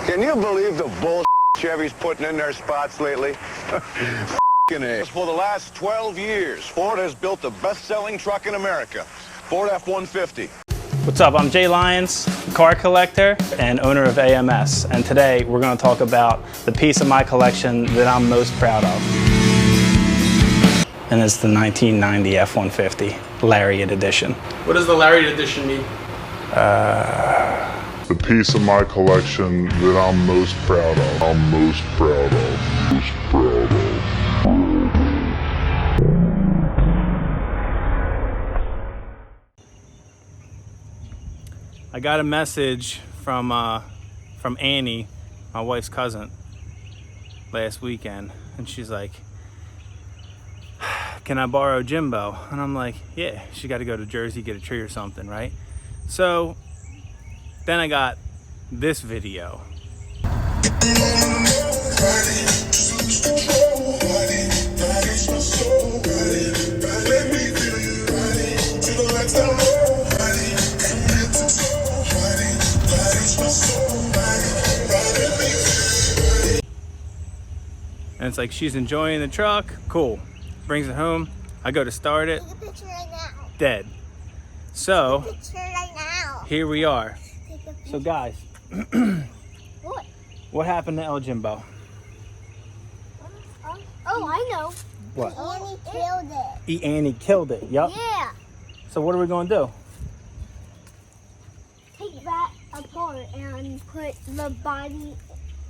Can you believe the bull Chevy's putting in their spots lately? For the last 12 years, Ford has built the best-selling truck in America, Ford F-150. What's up? I'm Jay Lyons, car collector and owner of AMS, and today we're going to talk about the piece of my collection that I'm most proud of. And it's the 1990 F-150 Lariat Edition. What does the Lariat Edition mean? The piece of my collection that I'm most proud of. I got a message from Annie, my wife's cousin, last weekend, and she's like, "Can I borrow Jimbo?" And I'm like, "Yeah." She got to go to Jersey, get a tree or something, right? So then I got this video. And it's like she's enjoying the truck. Cool. Brings it home. I go to start it. Take a picture right now. Dead. So Take a picture right now. here we are. Take a picture. So guys, What? what happened to El Jimbo? Oh, I know. What? Annie killed it. Annie killed it. Yup. Yeah. So what are we gonna do? Take that apart and put the body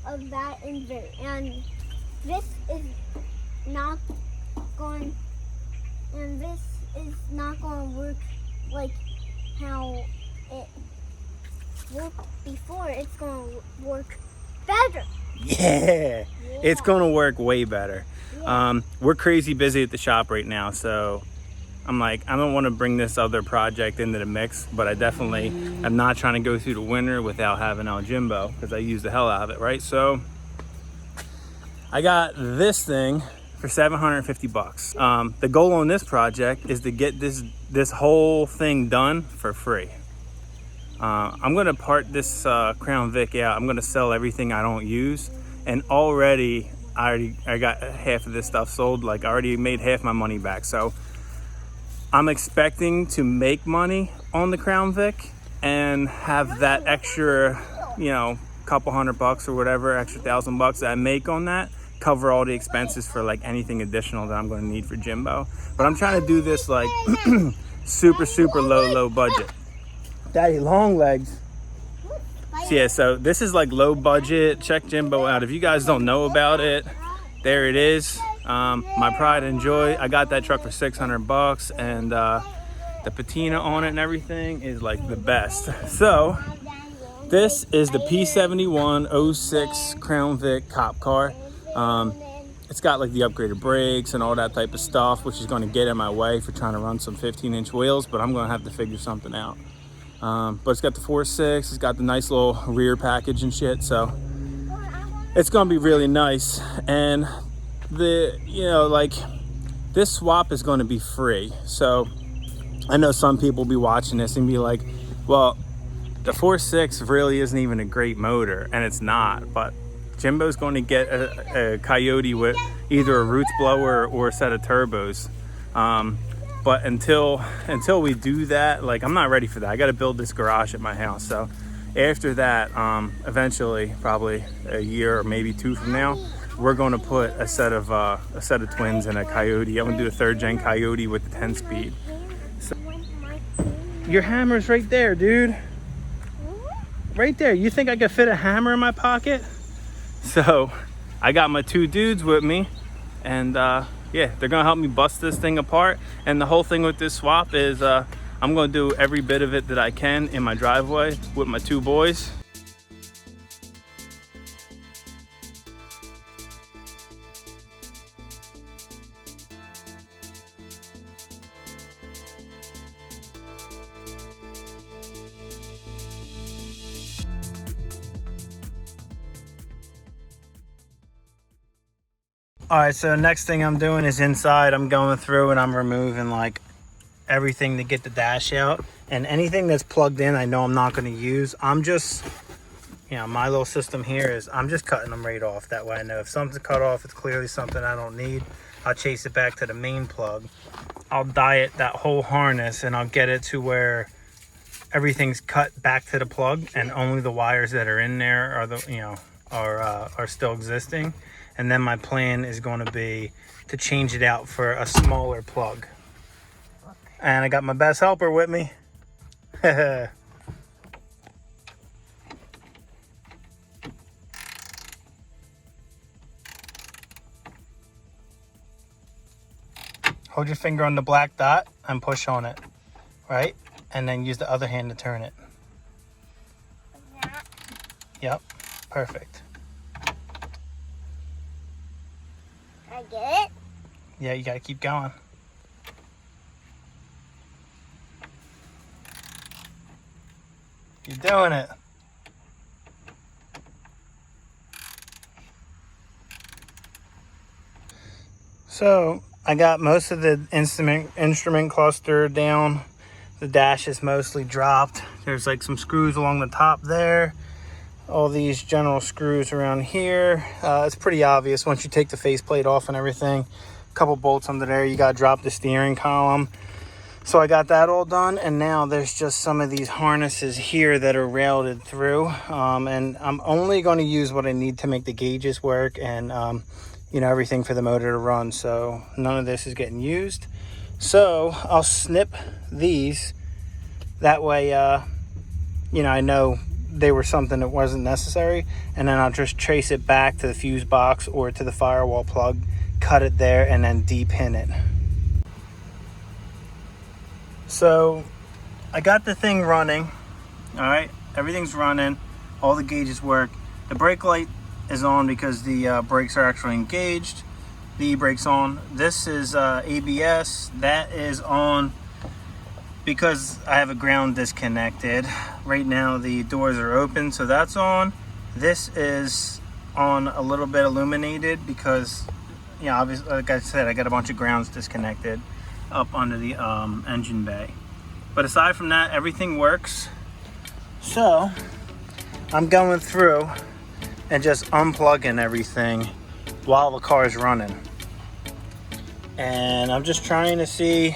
of that in there. And this is not going. And this is not going to work like how it worked before. It's going to work better. Yeah. It's gonna work way better. Yeah. We're crazy busy at the shop right now, so I'm like, I don't want to bring this other project into the mix, but I definitely am not trying to go through the winter without having El Jimbo, because I use the hell out of it, right? So I got this thing for $750. The goal on this project is to get this whole thing done for free. I'm gonna part this Crown Vic out. I'm gonna sell everything I don't use, and already I got half of this stuff sold. Like, I already made half my money back. So I'm expecting to make money on the Crown Vic and have that extra, you know, couple $100 or whatever, extra $1,000 that I make on that cover all the expenses for like anything additional that I'm going to need for Jimbo. But I'm trying to do this like super low budget. Daddy long legs. So yeah, so this is like low budget. Check Jimbo out. If you guys don't know about it, there it is. My pride and joy. I got that truck for $600, and the patina on it and everything is like the best. So this is the P71 06 Crown Vic cop car. It's got like the upgraded brakes and all that type of stuff, which is going to get in my way for trying to run some 15-inch wheels, but I'm going to have to figure something out. But it's got the 4.6, it's got the nice little rear package and shit, so it's going to be really nice. And this swap is going to be free. So I know some people will be watching this and be like, well, the 4.6 really isn't even a great motor, and it's not, but Jimbo's going to get a Coyote with either a roots blower or a set of turbos. But until we do that, like, I'm not ready for that. I got to build this garage at my house. So after that, eventually, probably a year or maybe two from now, we're going to put a set of twins in a Coyote. I'm going to do a 3rd gen Coyote with the 10-speed. So, your hammer's right there, dude. Right there. You think I could fit a hammer in my pocket? So I got my 2 dudes with me, and yeah, they're gonna help me bust this thing apart. And the whole thing with this swap is I'm gonna do every bit of it that I can in my driveway with my 2 boys. All right, so next thing I'm doing is inside. I'm going through and I'm removing like everything to get the dash out, and anything that's plugged in I know I'm not going to use. I'm just you know, my little system here is I'm just cutting them right off. That way I know if something's cut off, it's clearly something I don't need. I'll chase it back to the main plug. I'll diet that whole harness and I'll get it to where everything's cut back to the plug and only the wires that are in there are the, you know, are still existing. And then my plan is going to be to change it out for a smaller plug. And I got my best helper with me. Hold your finger on the black dot and push on it, right? And then use the other hand to turn it. Yep, perfect. I get it? Yeah, you gotta keep going. You're doing it. So I got most of the instrument cluster down. The dash is mostly dropped. There's like some screws along the top there. All these general screws around here. It's pretty obvious once you take the faceplate off and everything. A couple bolts under there. You got to drop the steering column. So I got that all done, and now there's just some of these harnesses here that are railed through. And I'm only going to use what I need to make the gauges work and you know, everything for the motor to run. So none of this is getting used. So I'll snip these. That way, you know, I know they were something that wasn't necessary, and then I'll just trace it back to the fuse box or to the firewall plug, cut it there, and then de-pin it. So I got the thing running. All right, everything's running, all the gauges work. The brake light is on because the brakes are actually engaged. The e-brake's on. This is ABS. That is on because I have a ground disconnected. Right now the doors are open, so that's on. This is on a little bit illuminated because, you know, obviously, like I said, I got a bunch of grounds disconnected up under the engine bay. But aside from that, everything works. So I'm going through and just unplugging everything while the car is running. And I'm just trying to see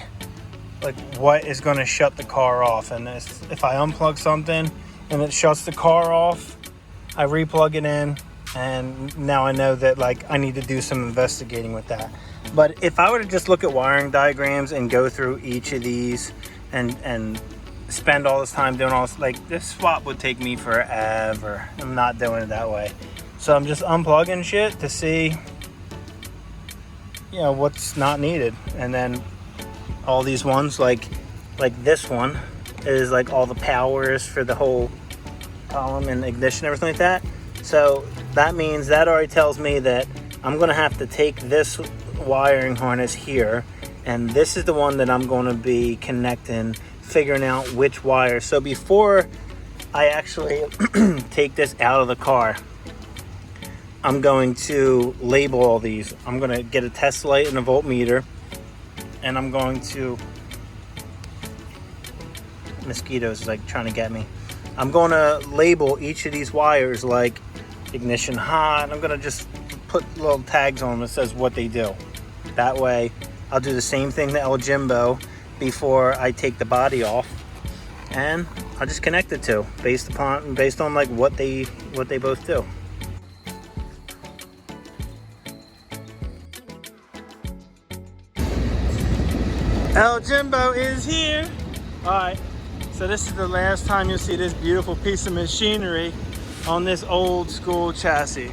like what is going to shut the car off. And if I unplug something and it shuts the car off, I replug it in, and now I know that like I need to do some investigating with that. But if I were to just look at wiring diagrams and go through each of these and spend all this time doing all this, like this swap would take me forever. I'm not doing it that way. So I'm just unplugging shit to see, you know, what's not needed. And then all these ones, like this one is like all the powers for the whole column and ignition, everything like that. So that means that already tells me that I'm gonna have to take this wiring harness here, and this is the one that I'm going to be connecting, figuring out which wire. So before I actually take this out of the car, I'm going to label all these. I'm going to get a test light and a voltmeter, and I'm going to, mosquitoes like trying to get me. I'm going to label each of these wires like ignition hot. I'm going to just put little tags on them that says what they do. That way I'll do the same thing to Jimbo before I take the body off, and I'll just connect the two based on like what they both do. Jimbo is here. All right, so this is the last time you'll see this beautiful piece of machinery on this old school chassis.